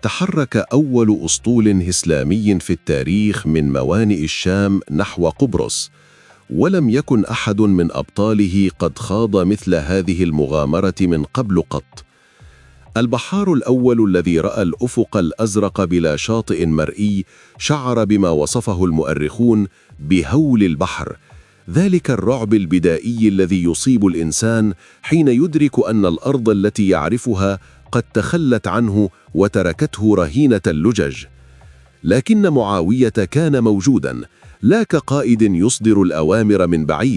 تحرك أول أسطول إسلامي في التاريخ من موانئ الشام نحو قبرص، ولم يكن أحد من أبطاله قد خاض مثل هذه المغامرة من قبل قط. البحار الأول الذي رأى الأفق الأزرق بلا شاطئ مرئي شعر بما وصفه المؤرخون بهول البحر، ذلك الرعب البدائي الذي يصيب الإنسان حين يدرك أن الأرض التي يعرفها قد تخلت عنه وتركته رهينة اللجج. لكن معاوية كان موجوداً، لا كقائد يصدر الأوامر من بعيد،